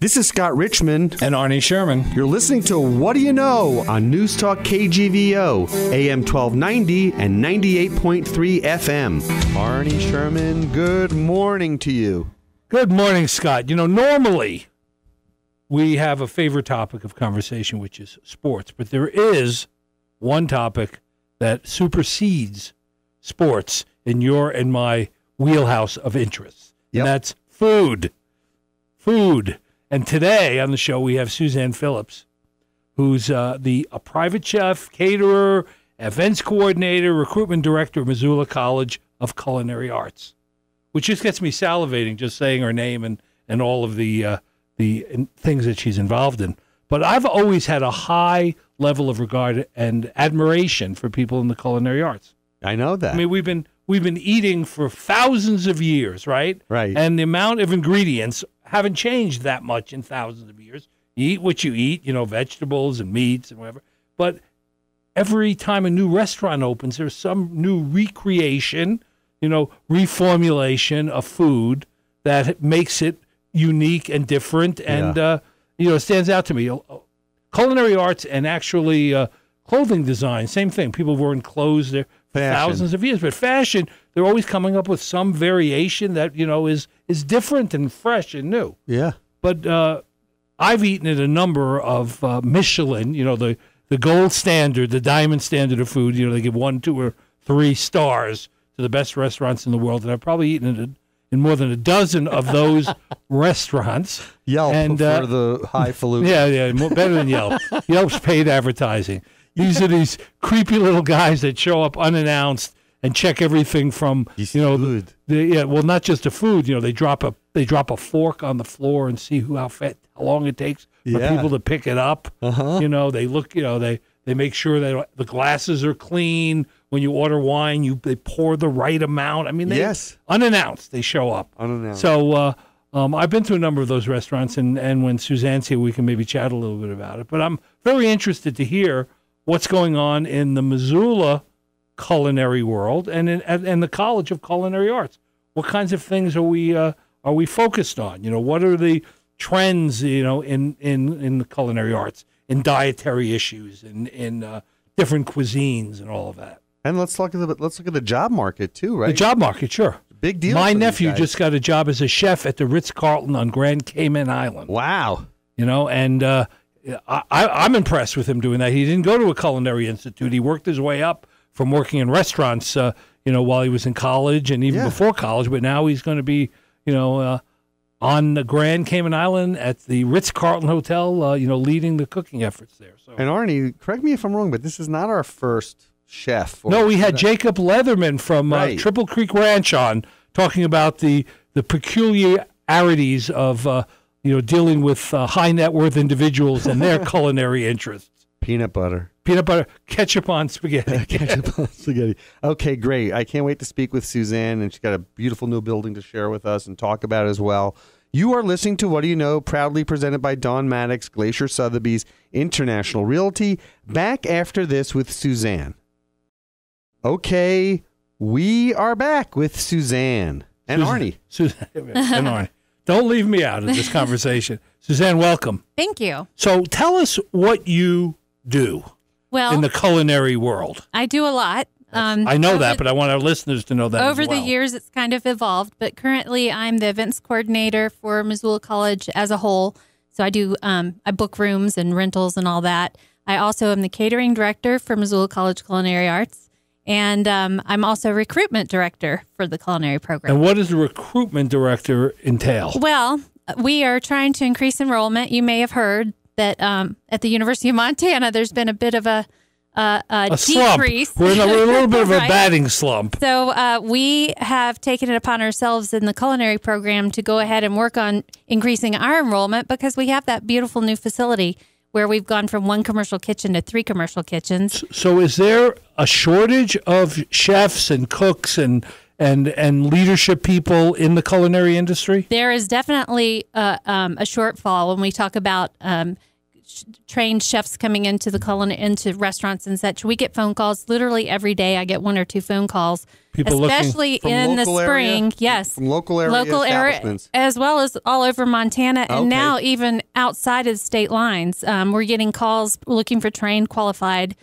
This is Scott Richmond. And Arnie Sherman. You're listening to What Do You Know on Newstalk KGVO, AM 1290 and 98.3 FM. Arnie Sherman, good morning to you. Good morning, Scott. You know, normally we have a favorite topic of conversation, which is sports. But there is one topic that supersedes sports in your and my wheelhouse of interests. Yep. And that's food. Food. And today on the show we have Suzanne Phillips, who's a private chef, caterer, events coordinator, recruitment director of Missoula College of Culinary Arts, which just gets me salivating just saying her name and all of the things that she's involved in. But I've always had a high level of regard and admiration for people in the culinary arts. I know that. I mean, we've been eating for thousands of years, right? Right. And the amount of ingredients haven't changed that much in thousands of years. You eat what you eat, you know, vegetables and meats and whatever. But every time a new restaurant opens, there's some new recreation, you know, reformulation of food that makes it unique and different and, you know, stands out to me. Culinary arts and actually clothing design, same thing. People have worn clothes there for thousands of years. But fashion, they're always coming up with some variation that, you know, is different and fresh and new. Yeah. But I've eaten at a number of Michelin, you know, the gold standard, the diamond standard of food. You know, they give 1, 2, or 3 stars to the best restaurants in the world. And I've probably eaten in more than a dozen of those restaurants. Yelp for the highfalutin. Yeah, better than Yelp. Yelp's paid advertising. These are these creepy little guys that show up unannounced and check everything from, you know, well, not just the food. You know, they drop a fork on the floor and see how long it takes for people to pick it up. You know, they look, you know, they make sure that the glasses are clean. When you order wine, they pour the right amount. I mean, unannounced, they show up. Unannounced. So I've been to a number of those restaurants, and when Suzanne's here, we can maybe chat a little bit about it. But I'm very interested to hear what's going on in the Missoula culinary world and the College of Culinary Arts. What kinds of things are we focused on? You know, what are the trends, you know, in the culinary arts, in dietary issues, in different cuisines and all of that? And let's look at the job market too, right? The job market, sure. Big deal. My nephew just got a job as a chef at the Ritz-Carlton on Grand Cayman Island. Wow. You know, and I'm impressed with him doing that. He didn't go to a culinary institute. He worked his way up from working in restaurants, you know, while he was in college and even before college. But now he's going to be, you know, on the Grand Cayman Island at the Ritz-Carlton Hotel, you know, leading the cooking efforts there. So. And Arnie, correct me if I'm wrong, but this is not our first chef. No, we had Jacob Leatherman from Triple Creek Ranch on talking about the peculiarities of, you know, dealing with high net worth individuals and their culinary interests. Peanut butter, ketchup on spaghetti. Ketchup on spaghetti. Okay, great. I can't wait to speak with Suzanne, and she's got a beautiful new building to share with us and talk about as well. You are listening to What Do You Know, proudly presented by Dawn Maddox, Glacier Sotheby's International Realty. Back after this with Suzanne. Okay, we are back with Suzanne and Arnie. Suzanne and Arnie. Don't leave me out of this conversation. Suzanne, welcome. Thank you. So tell us what you do in the culinary world. I do a lot. I know that, but I want our listeners to know that over as well. The years, it's kind of evolved, but currently I'm the events coordinator for Missoula College as a whole. So I do I book rooms and rentals and all that. I also am the catering director for Missoula College Culinary Arts. And I'm also recruitment director for the culinary program. And what does the recruitment director entail? Well, we are trying to increase enrollment. You may have heard that at the University of Montana, there's been a bit of a decrease. We're in a little bit of a batting slump. So we have taken it upon ourselves in the culinary program to go ahead and work on increasing our enrollment because we have that beautiful new facility where we've gone from 1 commercial kitchen to 3 commercial kitchens. So is there a shortage of chefs and cooks and leadership people in the culinary industry? There is definitely a shortfall when we talk about trained chefs coming into into restaurants and such. We get phone calls literally every day. I get 1 or 2 phone calls, People especially in the spring. Area? Yes, from local area as well as all over Montana, and Okay. now even outside of the state lines. We're getting calls looking for trained, qualified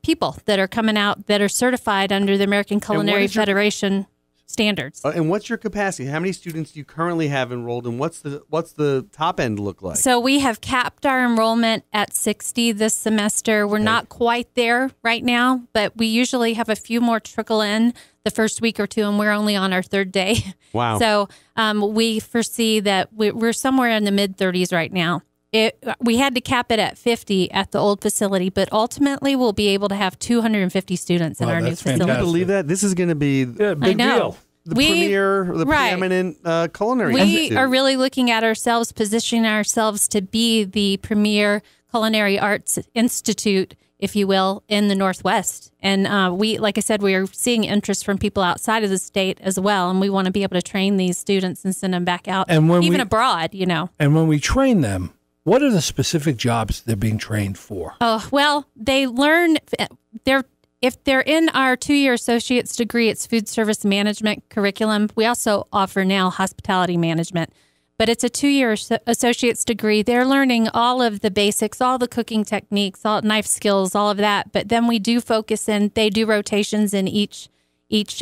people that are coming out that are certified under the American Culinary Federation standards. And what's your capacity? How many students do you currently have enrolled, and what's the top end look like? So we have capped our enrollment at 60 this semester. We're not quite there right now, but we usually have a few more trickle in the first week or two, and we're only on our 3rd day. Wow. So we foresee that we're somewhere in the mid-30s right now. We had to cap it at 50 at the old facility, but ultimately we'll be able to have 250 students in our new facility. Can you believe that? This is going to be big deal. the preeminent culinary institute. We are really looking at ourselves, positioning ourselves to be the premier culinary arts institute, if you will, in the Northwest. And like I said, we are seeing interest from people outside of the state as well, and we want to be able to train these students and send them back out, and even abroad, And when we train them, what are the specific jobs they're being trained for? Oh, well, they learn if they're in our 2-year associate's degree, it's food service management curriculum. We also offer now hospitality management, but it's a 2-year associate's degree. They're learning all of the basics, all the cooking techniques, all knife skills, all of that. But then we do they do rotations in each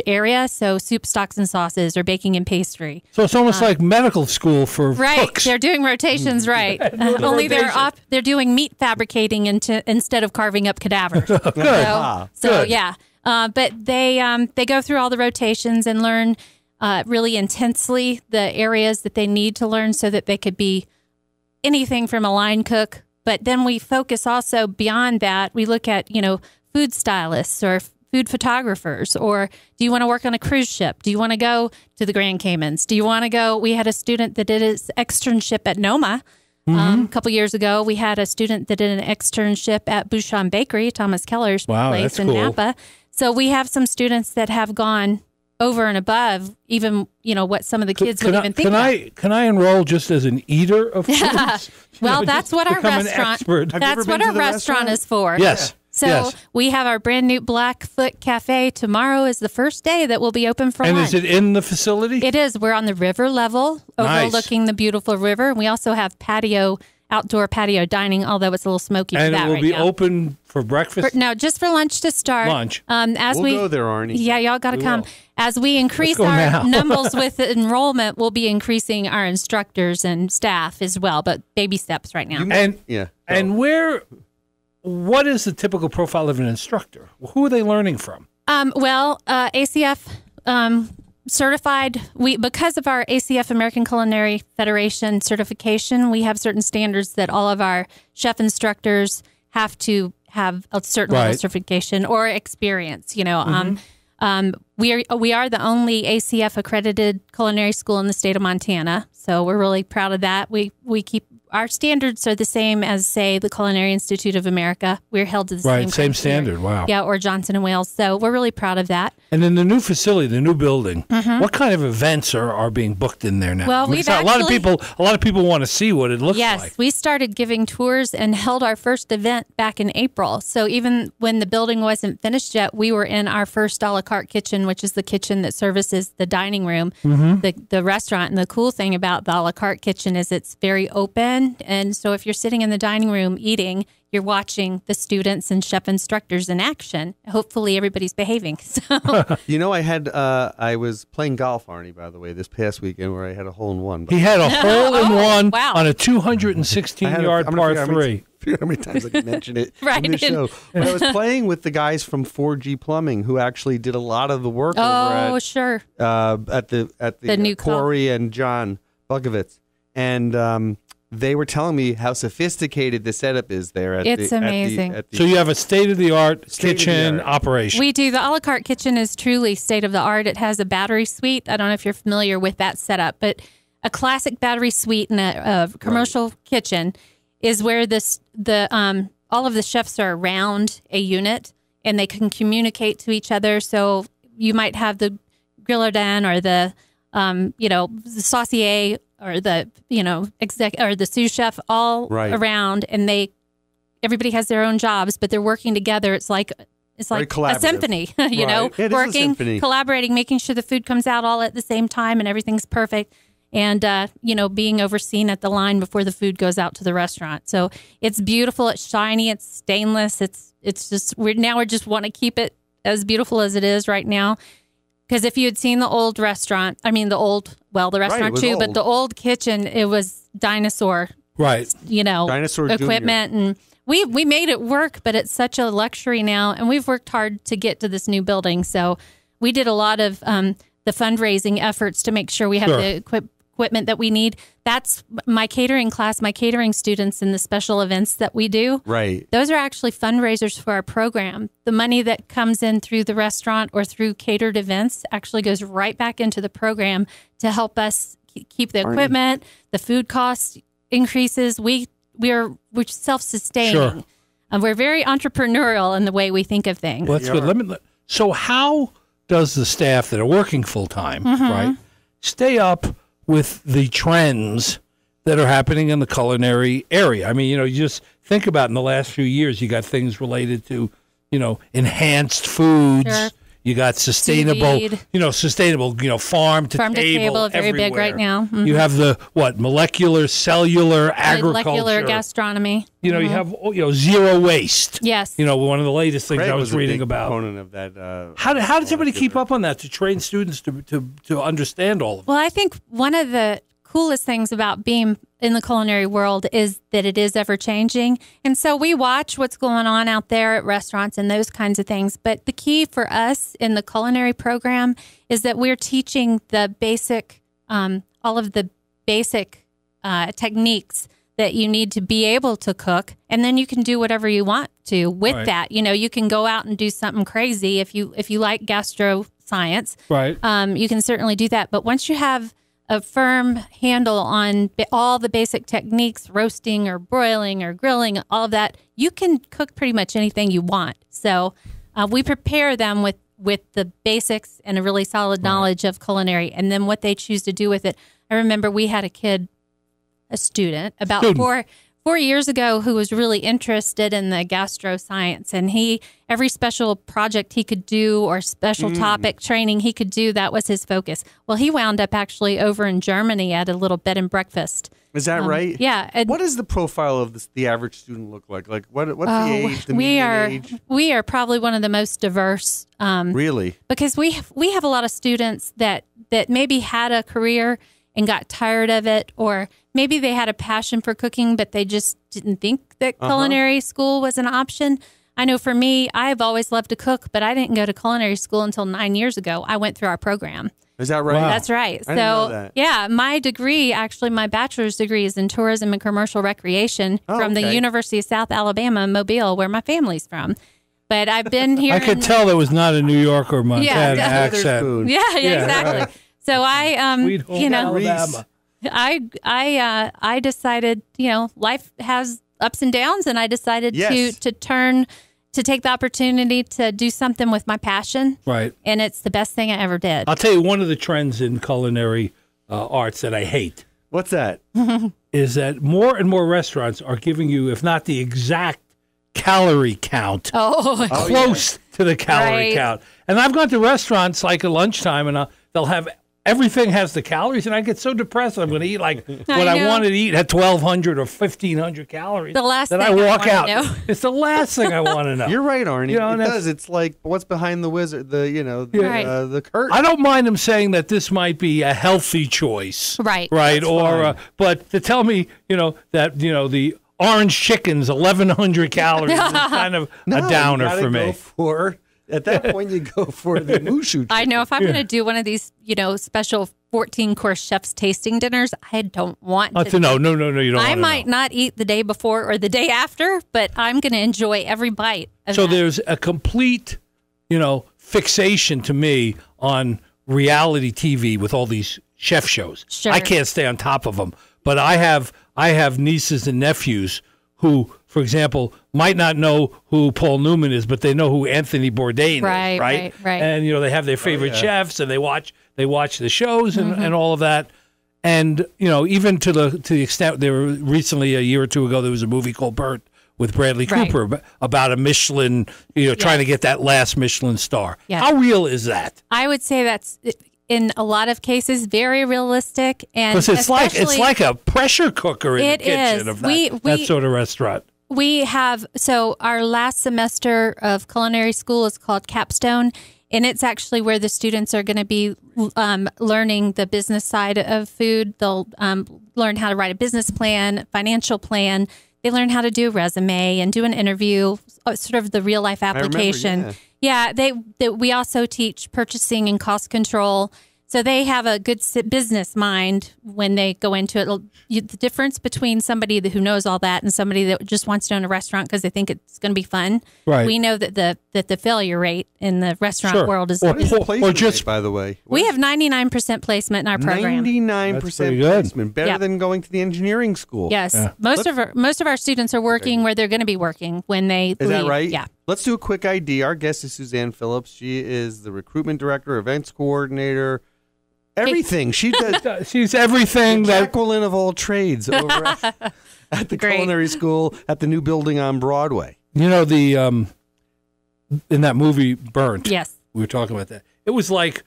area. So soup, stocks, and sauces, or baking and pastry. So it's almost like medical school for cooks. They're doing rotations, right? Only they're doing meat fabricating instead of carving up cadavers. Good. So yeah, but they go through all the rotations and learn really intensely the areas that they need to learn, so that they could be anything from a line cook. But then we focus also beyond that. We look at food stylists or food photographers, or do you want to work on a cruise ship? Do you want to go to the Grand Caymans? Do you want to go? We had a student that did his externship at Noma a couple years ago. We had a student that did an externship at Bouchon Bakery, Thomas Keller's place in Napa. So we have some students that have gone over and above even what some of the kids would even think about. Can I enroll just as an eater of foods? Well, that's what our restaurant. That's what our restaurant is for. Yes. So we have our brand new Blackfoot Cafe. Tomorrow is the first day that will be open for lunch. And is it in the facility? It is. We're on the river level, overlooking the beautiful river. And we also have outdoor patio dining, although it's a little smoky for that right now. And it will be open for breakfast? No, just for lunch to start. Lunch. We'll go there, Arnie. Yeah, y'all got to come. As we increase our numbers with enrollment, we'll be increasing our instructors and staff as well, but baby steps right now. What is the typical profile of an instructor? Who are they learning from? ACF certified. Because of our ACF, American Culinary Federation certification, we have certain standards that all of our chef instructors have to have a certain level of certification or experience. We are the only ACF accredited culinary school in the state of Montana, so we're really proud of that. We keep our standards are the same as, say, the Culinary Institute of America. We're held to the same standard. Wow. Yeah, or Johnson & Wales. So we're really proud of that. And in the new facility, the new building, what kind of events are being booked in there now? Well, a lot of people want to see what it looks like. Yes, we started giving tours and held our first event back in April. So even when the building wasn't finished yet, we were in our first a la carte kitchen, which is the kitchen that services the dining room, the restaurant. And the cool thing about the a la carte kitchen is it's very open. And so if you're sitting in the dining room eating, you're watching the students and chef instructors in action. Hopefully everybody's behaving. So. I was playing golf, Arnie, by the way, this past weekend where I had a hole-in-one. He had a hole-in-one on a 216-yard par 3. How many times I can mention it in the show. But I was playing with the guys from 4G Plumbing who actually did a lot of the work over at the new Corey and John Bukovitz. And they were telling me how sophisticated the setup is there. It's amazing. So you have a state-of-the-art kitchen operation. We do. The a la carte kitchen is truly state-of-the-art. It has a battery suite. I don't know if you're familiar with that setup, but a classic battery suite in a commercial kitchen is where all of the chefs are around a unit and they can communicate to each other. So you might have the grillardin or the saucier or the exec or the sous chef all around, and everybody has their own jobs, but they're working together. It's like a symphony, working, collaborating, making sure the food comes out all at the same time and everything's perfect. And, being overseen at the line before the food goes out to the restaurant. So it's beautiful. It's shiny. It's stainless. It's just, we just want to keep it as beautiful as it is right now. Because if you had seen the old restaurant, the restaurant too, but the old kitchen, it was dinosaur, dinosaur equipment. Junior. And we made it work, but it's such a luxury now. And we've worked hard to get to this new building. So we did a lot of the fundraising efforts to make sure we have the equipment that we need. That's my catering class, my catering students, and the special events that we do. Right. Those are actually fundraisers for our program. The money that comes in through the restaurant or through catered events actually goes right back into the program to help us keep the equipment. The food cost increases. We're self-sustaining. And we're very entrepreneurial in the way we think of things. Well, that's good. So how does the staff that are working full-time, right, stay up with the trends that are happening in the culinary area? I mean, you just think about in the last few years, you got things related to, enhanced foods. Sure. You got sustainable, farm to table, very everywhere. big right now. Mm-hmm. You have the molecular, cellular, agriculture, molecular gastronomy. You have zero waste. Yes. One of the latest things Craig I was reading about. Component of that. How does everybody keep up on that to train students to understand all of it? Well, I think one of the coolest things about being in the culinary world is that it is ever changing. And so we watch what's going on out there at restaurants and those kinds of things. But the key for us in the culinary program is that we're teaching the basic, all of the basic techniques that you need to be able to cook. And then you can do whatever you want to with that. You can go out and do something crazy if you like gastro science. Right. You can certainly do that. But once you have a firm handle on all the basic techniques, roasting or broiling or grilling, all of that, you can cook pretty much anything you want. So we prepare them with the basics and a really solid knowledge of culinary, and then what they choose to do with it. I remember we had a student about 4 years ago who was really interested in the gastro science, and every special project he could do or special topic training he could do, that was his focus. Well, he wound up actually over in Germany at a little bed and breakfast. Is that right? Yeah. What does the profile of the average student look like? Like what's the age? The median age? We are probably one of the most diverse. Really? Because we have a lot of students that maybe had a career and got tired of it, or maybe they had a passion for cooking, but they just didn't think that culinary school was an option. I know for me, I've always loved to cook, but I didn't go to culinary school until 9 years ago. I went through our program. Is that right? Wow. That's right. I didn't know that. Yeah, my degree, actually, my bachelor's degree is in tourism and commercial recreation from the University of South Alabama, Mobile, where my family's from. But I've been here. I could tell there was not a New York or Montana accent. Yeah, exactly. So I, Alabama. I decided, life has ups and downs, and I decided to take the opportunity to do something with my passion. Right. And it's the best thing I ever did. I'll tell you one of the trends in culinary arts that I hate. What's that? Is that more and more restaurants are giving you, if not the exact calorie count, close to the calorie count. And I've gone to restaurants like at lunchtime, and they'll have everything has the calories, and I get so depressed. I'm going to eat like what I wanted to eat at 1,200 or 1,500 calories. The last thing I walk out. Know. It's the last thing I want to know. You're right, Arnie. It does. It's like what's behind the wizard, the curtain. I don't mind them saying that this might be a healthy choice, right? Right, but to tell me, that the orange chicken's 1,100 calories is kind of a downer for me. At that point, you go for the mushu. I know if I'm going to do one of these, special 14-course chef's tasting dinners, I don't want to. No, you don't. I might not eat the day before or the day after, but I'm going to enjoy every bite. So there's a complete, fixation to me on reality TV with all these chef shows. Sure. I can't stay on top of them, but I have nieces and nephews who, for example, might not know who Paul Newman is, but they know who Anthony Bourdain is, right? Right. And they have their favorite chefs, and they watch the shows and all of that. And even to the extent there were recently a year or two ago there was a movie called Burnt with Bradley Cooper about a Michelin, trying to get that last Michelin star. Yeah. How real is that? I would say that's in a lot of cases very realistic, and because it's like a pressure cooker in the kitchen of that sort of restaurant. We have our last semester of culinary school is called Capstone. And it's actually where the students are going to be learning the business side of food. They'll learn how to write a business plan, financial plan. They learn how to do a resume and do an interview, sort of the real life application. I remember, we also teach purchasing and cost control. So they have a good business mind when they go into it. The difference between somebody who knows all that and somebody that just wants to own a restaurant because they think it's going to be fun. Right. We know that the failure rate in the restaurant world is. What is the placement rate, by the way? We have 99% placement in our program. 99% placement, better than going to the engineering school. Yes, most of our students are working where they're going to be working when they leave. Is that right? Yeah. Let's do a quick ID. Our guest is Suzanne Phillips. She is the recruitment director, events coordinator. Everything. She does. She's everything. The Jacqueline of all trades over at the culinary school at the new building on Broadway. In that movie Burnt. Yes. We were talking about that. It was like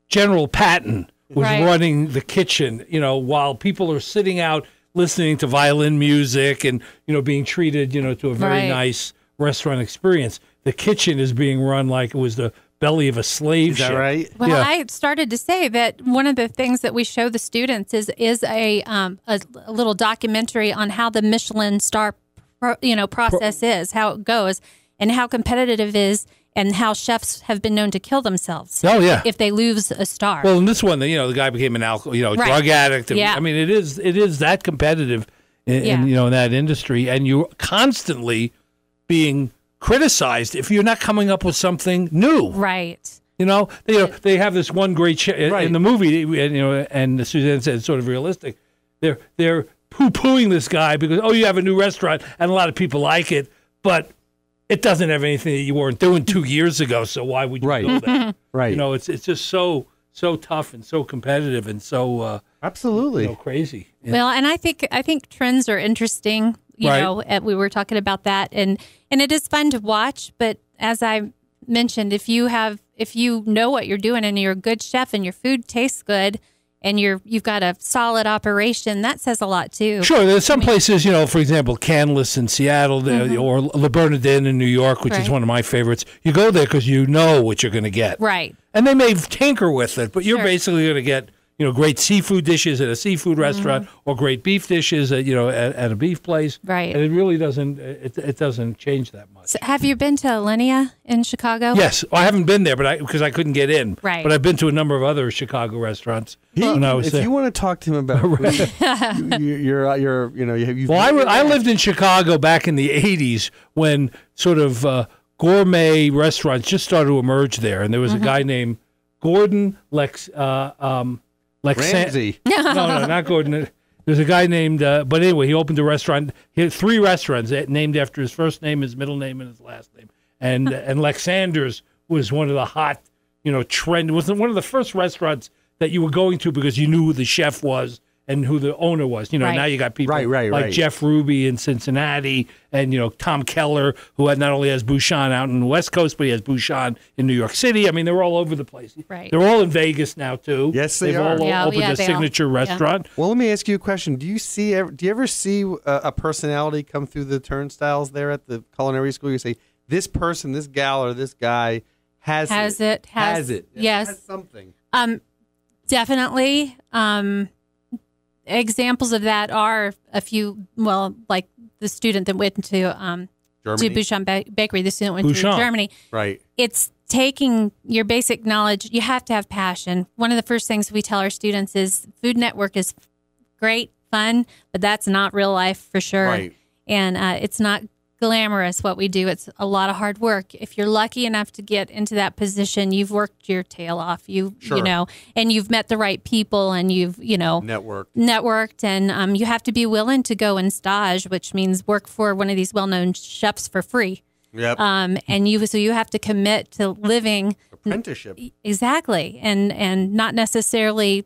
General Patton was running the kitchen, while people are sitting out listening to violin music and, being treated, to a very nice restaurant experience. The kitchen is being run like it was the belly of a slave ship. Is that right? Well, I started to say that one of the things that we show the students is a little documentary on how the Michelin star process is, how it goes, and how competitive it is, and how chefs have been known to kill themselves. Oh yeah, if they lose a star. Well, in this one, the guy became an drug addict. Yeah. I mean, it is that competitive in that industry, and you're constantly being criticized if you're not coming up with something new. Right. They have this one great in the movie, and Suzanne said it's sort of realistic. They're poo-pooing this guy because, you have a new restaurant and a lot of people like it, but it doesn't have anything that you weren't doing 2 years ago, so why would you go there? Right. It's just so tough and so competitive and so absolutely crazy. Yeah. Well, and I think trends are interesting. We were talking about that, and it is fun to watch. But as I mentioned, if you know what you're doing and you're a good chef and your food tastes good and you've got a solid operation, that says a lot too. Sure, there's some places, for example, Canlis in Seattle or Le Bernardin in New York, which is one of my favorites. You go there because you know what you're going to get, right? And they may tinker with it, but you're basically going to get great seafood dishes at a seafood restaurant or great beef dishes at a beef place. Right. And it really doesn't it doesn't change that much. So have you been to Alinea in Chicago? Yes. I haven't been there because I couldn't get in. Right. But I've been to a number of other Chicago restaurants when I was there. If you want to talk to him about food, I lived in Chicago back in the 80s when sort of gourmet restaurants just started to emerge there, and there was a guy named Gordon Ramsay. No, not Gordon. There's a guy named, but anyway, he opened a restaurant. He had 3 restaurants named after his first name, his middle name, and his last name. And Alexander's was one of the hot, trend. Was one of the first restaurants that you were going to because you knew who the chef was and who the owner was. Now you got people like Jeff Ruby in Cincinnati and, Tom Keller, who not only has Bouchon out in the West Coast, but he has Bouchon in New York City. I mean, they're all over the place. Right. They're all in Vegas now, too. Yes, They've are. all opened a signature restaurant. Well, let me ask you a question. Do you ever see a personality come through the turnstiles there at the culinary school? You say, this person, this gal, or this guy has it. Yes. Has something. Definitely. Examples of that are a few, like the student that went to Bouchon Bakery, the student went to Germany. Right. It's taking your basic knowledge. You have to have passion. One of the first things we tell our students is Food Network is great, fun, but that's not real life for sure. Right. And it's not glamorous what we do. It's a lot of hard work. If you're lucky enough to get into that position, you've worked your tail off. And you've met the right people, and you've networked, and you have to be willing to go and stage, which means work for one of these well-known chefs for free. Yep. And you have to commit to living apprenticeship. Exactly, and not necessarily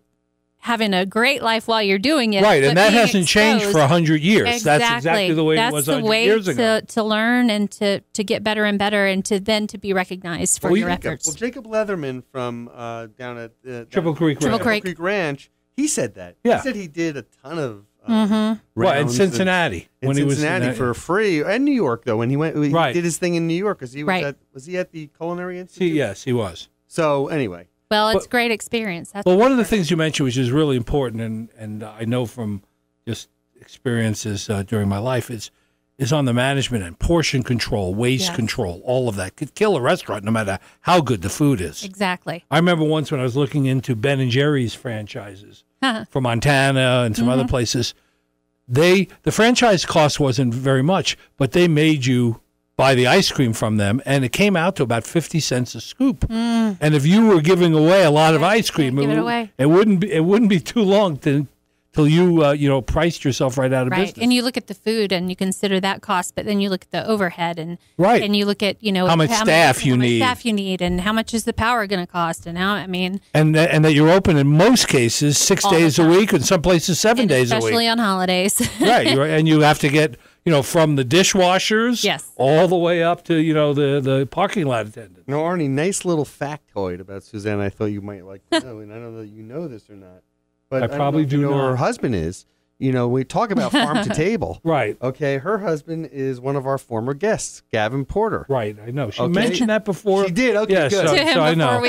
having a great life while you're doing it. Right, but and that being hasn't changed for 100 years. Exactly. That's exactly the way it was 100 years ago. That's the way to learn and to get better and better, and to be recognized for your efforts. Well, Jacob Leatherman from down at Triple Creek Ranch, he said that. Yeah. He said he did a ton of Right, in Cincinnati. In Cincinnati for free. And New York, though, when he went, he did his thing in New York. Because he was he at the Culinary Institute? Yes, he was. So, anyway. Well, it's a great experience. One of the things you mentioned, which is really important, and I know from just experiences during my life, is on the management and portion control, waste control, all of that. Could kill a restaurant no matter how good the food is. Exactly. I remember once when I was looking into Ben & Jerry's franchises from Montana and some other places, the franchise cost wasn't very much, but they made you buy the ice cream from them, and it came out to about 50 cents a scoop. And if you were giving away a lot of ice cream, it wouldn't be too long till you priced yourself right out of business. And you look at the food and you consider that cost, but then you look at the overhead and and you look at how much staff you need, and how much is the power going to cost, and and that you're open in most cases 6 days a week, and some places 7 days a week, especially on holidays. Right, and you have to get from the dishwashers all the way up to the parking lot attendant. Arnie, nice little factoid about Suzanne. I thought you might like to know, and I don't know that you know this or not. But I probably do know who her husband is. We talk about farm to table. Right. Okay, her husband is one of our former guests, Gavin Porter. Right, I know. She mentioned that before. She did, okay, yeah, good. So I know.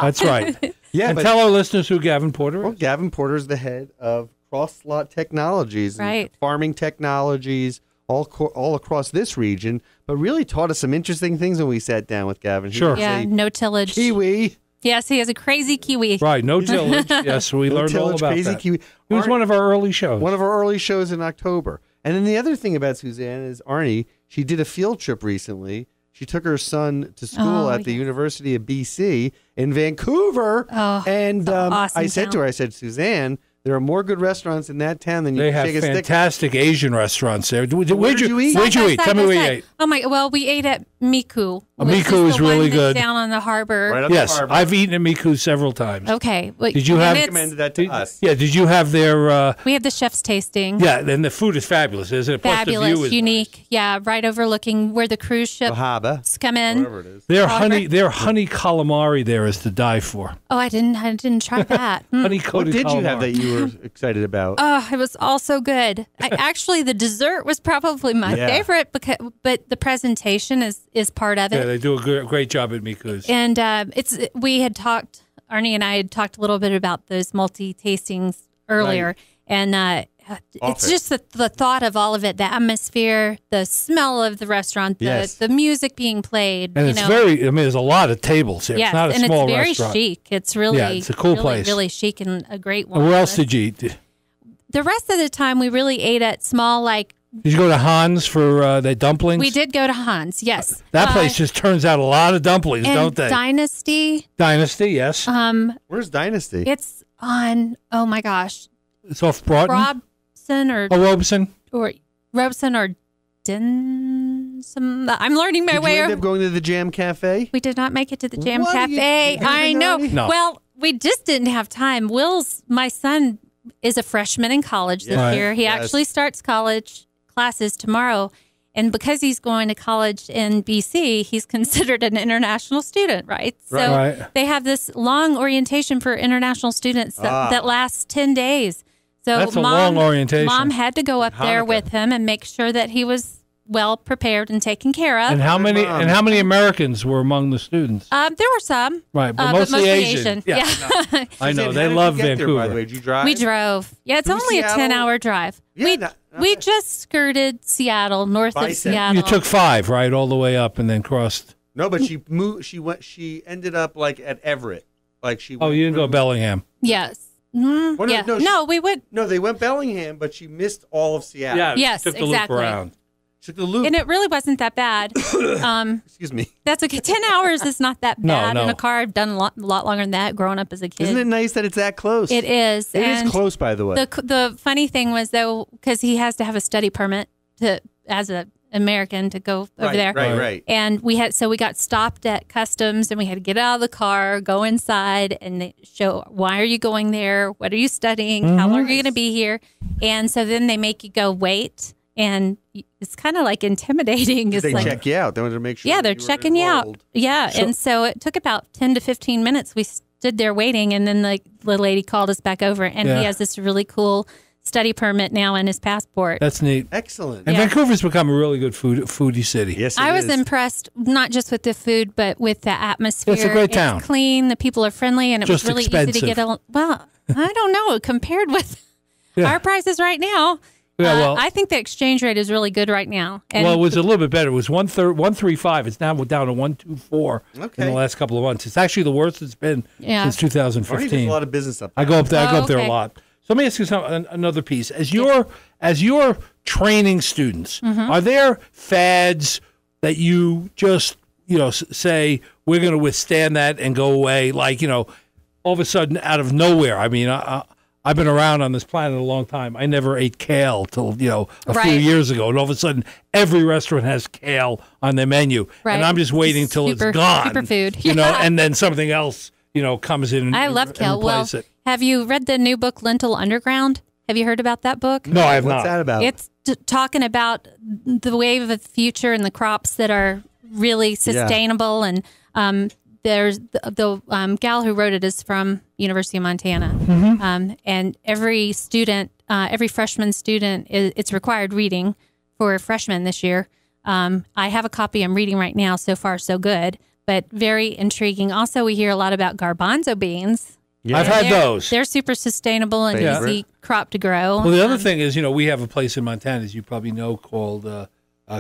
That's right. And tell our listeners who Gavin Porter is. Well, Gavin Porter is the head of Cross-Lot Technologies, and farming technologies, all across this region, but really taught us some interesting things when we sat down with Gavin. Sure. Yeah, no tillage. Kiwi. Yes, he has a crazy kiwi. Right, no tillage. Yes, we learned all about crazy that. Kiwi. It was one of our early shows. One of our early shows in October. And then the other thing about Suzanne is, Arnie, she did a field trip recently. She took her son to school at the University of BC in Vancouver. Oh, and awesome I said to her, Suzanne, there are more good restaurants in that town than you can shake a stick. They have fantastic Asian restaurants there. Where'd you eat? Where'd you eat? Tell me where you ate. Oh my! Well, we ate at Miku. Miku is really good. Down on the harbor. Right yes, the harbor. I've eaten at Miku several times. Okay. Did you have recommended that to us? Yeah. Did you have their? We had the chef's tasting. Yeah, and the food is fabulous, isn't it? Fabulous, Plus the view is unique. Nice. Yeah, right overlooking where the cruise ship come in. Whatever it is. Their honey calamari there is to die for. Oh, I didn't try that. Honey What coated did calamari. you have that you were excited about? Oh, it was all so good. Actually, the dessert was probably my favorite, but the presentation is part of it. Yeah, they do a great job at Miku's. And Arnie and I had talked a little bit about those multi-tastings earlier, and it's just the thought of all of it, the atmosphere, the smell of the restaurant, the music being played. And it's there's a lot of tables here. Yes, it's not a and small it's very restaurant. chic. It's really, it's a cool place. Really chic and a great one. And where else did you eat? The rest of the time, we really ate at small, Did you go to Hans for the dumplings? We did go to Hans, yes. That place just turns out a lot of dumplings, don't they? Dynasty. Dynasty, yes. Where's Dynasty? It's on, oh my gosh. It's off Broughton? Robeson or Denson. I'm learning my way. Did you end up going to the Jam Cafe? We did not make it to the Jam Cafe. I know. No. Well, we just didn't have time. My son is a freshman in college this year. He actually starts college classes tomorrow. And because he's going to college in BC, he's considered an international student, right? So they have this long orientation for international students that lasts 10 days. So that's a long orientation. Mom had to go up there with him and make sure that he was well prepared and taken care of. And how many Americans were among the students? There were some. Right, but mostly Asian. Yeah. I know. They love Vancouver. There, by the way? Did you drive? We drove. Yeah, it's only a 10-hour drive. Yeah, we just skirted Seattle, north of Seattle. You took 5, right, all the way up and then crossed. No, but she moved. She ended up at Everett. You didn't go Bellingham. Yes. Well, no, we went. No, they went Bellingham, but she missed all of Seattle. Yeah, yes, took the exactly. loop around. Took the loop. And it really wasn't that bad. Excuse me. That's okay. 10 hours is not that bad No. in a car. I've done a lot longer than that growing up as a kid. Isn't it nice that it's that close? It is. It is close, by the way. The funny thing was, though, because he has to have a study permit as an American to go over there. Right. And we got stopped at customs, and we had to get out of the car, go inside, and they show, why are you going there? What are you studying? How long are you going to be here? And so then they make you go wait, and it's kind of like intimidating. It's They like, check you out. They want to make sure. yeah, they're you were checking you out. enrolled. Yeah, and so it took about 10 to 15 minutes. We stood there waiting, and then the lady called us back over, and he has this really cool study permit now in his passport. That's neat. Excellent. And Vancouver's become a really good foodie city. Yes, I was impressed, not just with the food, but with the atmosphere. It's a great town. It's clean. The people are friendly, and it Just was really expensive. easy to get. Well, I don't know. Compared with our prices right now, Yeah, well, I think the exchange rate is really good right now. And well, it was a little bit better. It was 135. It's now down to 124 in the last couple of months. It's actually the worst it's been since Marty does 2015. a lot of business up there. I go up there. I go up there a okay. lot. So let me ask you another piece. As you're training students, are there fads that you just say we're going to withstand that and go away? Like all of a sudden out of nowhere. I mean, I've been around on this planet a long time. I never ate kale till a few years ago, and all of a sudden every restaurant has kale on their menu, and I'm just waiting till it's gone. Superfood, and then something else comes in. And, I love and kale. Well, replace it. have you read the new book Lentil Underground? Have you heard about that book? No, I have What's not. that about? It's talking about the wave of the future and the crops that are really sustainable. And there's the gal who wrote it is from University of Montana. And every student, every freshman student, it's required reading for freshmen this year. I have a copy I'm reading right now. So far, so good, but very intriguing. Also, we hear a lot about garbanzo beans. Yeah. I've had those. They're super sustainable and easy crop to grow. Well, the other thing is, we have a place in Montana, as you probably know, called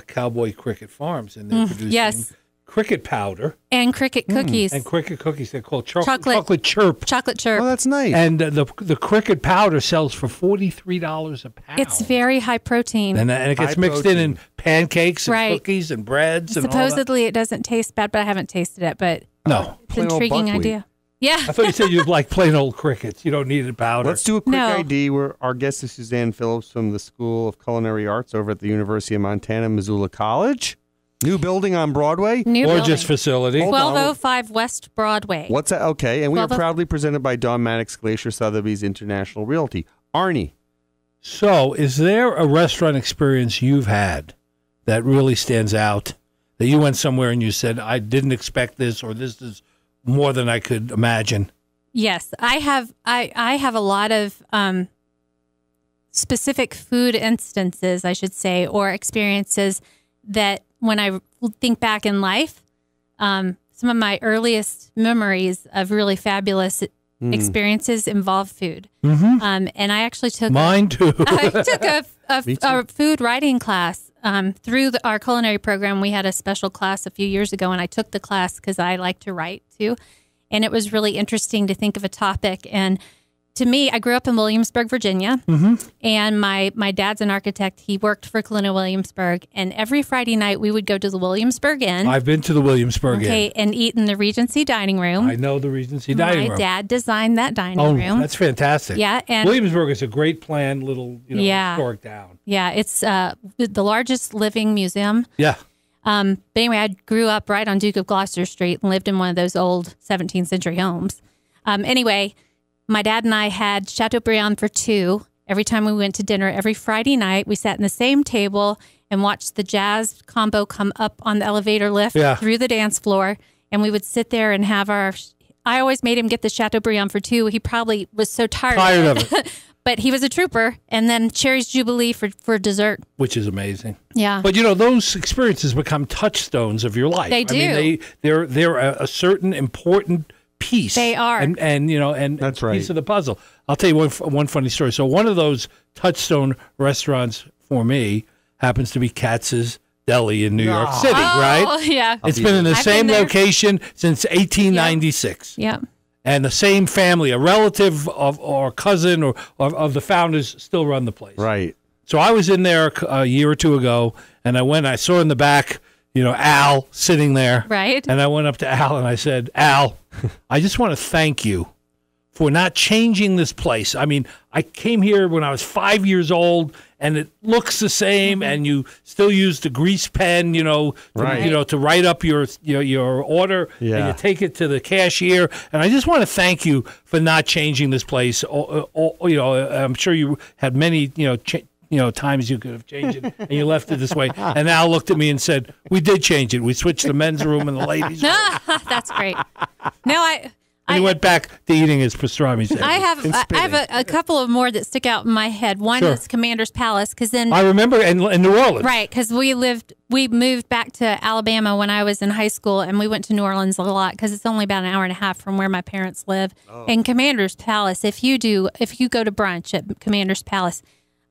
Cowboy Cricket Farms, and they're producing cricket powder and cricket cookies. and cricket cookies. They're called chocolate chirp. Chocolate chirp. Oh, that's nice. And the cricket powder sells for $43 a pound. It's very high protein. and it gets High mixed protein. in pancakes and Right. cookies and breads and all Supposedly, it doesn't taste bad, but I haven't tasted it. But that. No. it's Plain an old intriguing buckwheat. idea. Yeah. I thought you said you'd like plain old crickets. You don't need it powder. Let's do a quick No. ID. Our guest is Suzanne Phillips from the School of Culinary Arts over at the University of Montana, Missoula College. New building on Broadway. New Gorgeous building. facility. Hold on. 1205 West Broadway. What's that? Okay. And we are 12 proudly presented by Don Maddox Glacier Sotheby's International Realty. Arnie. So, is there a restaurant experience you've had that really stands out? That you went somewhere and you said, I didn't expect this, or this is more than I could imagine? Yes, I have. I have a lot of specific food instances, I should say, or experiences that when I think back in life, some of my earliest memories of really fabulous experiences involve food. And I actually took Mine too. I took Me too. a food writing class through our culinary program. We had a special class a few years ago, and I took the class because I like to write too. And it was really interesting to think of a topic. And to me, I grew up in Williamsburg, Virginia, and my dad's an architect. He worked for Culinary Williamsburg, and every Friday night we would go to the Williamsburg Inn. I've been to the Williamsburg Inn. And eat in the Regency dining room. I know the Regency dining room. My dad designed that dining Oh, room. that's fantastic. Yeah, and Williamsburg is a great planned little historic town. yeah, it's the largest living museum. Yeah. But anyway, I grew up right on Duke of Gloucester Street and lived in one of those old 17th century homes. Anyway, my dad and I had Chateaubriand for two. Every time we went to dinner, every Friday night, we sat in the same table and watched the jazz combo come up on the elevator lift through the dance floor. And we would sit there and have I always made him get the Chateaubriand for two. He probably was so tired of it. But he was a trooper. And then Cherry's Jubilee for dessert. Which is amazing. Yeah. But those experiences become touchstones of your life. They do. I mean, they're a certain important piece. They are. And That's a right. piece of the puzzle. I'll tell you one funny story. So one of those touchstone restaurants for me happens to be Katz's Deli in New York City, right? Oh, yeah. It's been in the I've same been there. location since 1896. Yeah. And the same family, a relative of or cousin or of the founders still run the place. Right. So I was in there a year or two ago, and I saw in the back, Al sitting there. Right. And I went up to Al and I said, Al, I just want to thank you for not changing this place. I mean, I came here when I was 5 years old, and it looks the same, and you still use the grease pen, to write up your order, and you take it to the cashier. And I just want to thank you for not changing this place. I'm sure you had many, times you could have changed it, and you left it this way. And Al looked at me and said, "We did change it. We switched the men's room and the ladies' room." That's great. No, And he went back to eating his pastrami sandwich. I have a couple of more that stick out in my head. One is Commander's Palace, because then I remember in New Orleans, right? Because we moved back to Alabama when I was in high school, and we went to New Orleans a lot because it's only about an hour and a half from where my parents live. Oh. And Commander's Palace, if you go to brunch at Commander's Palace.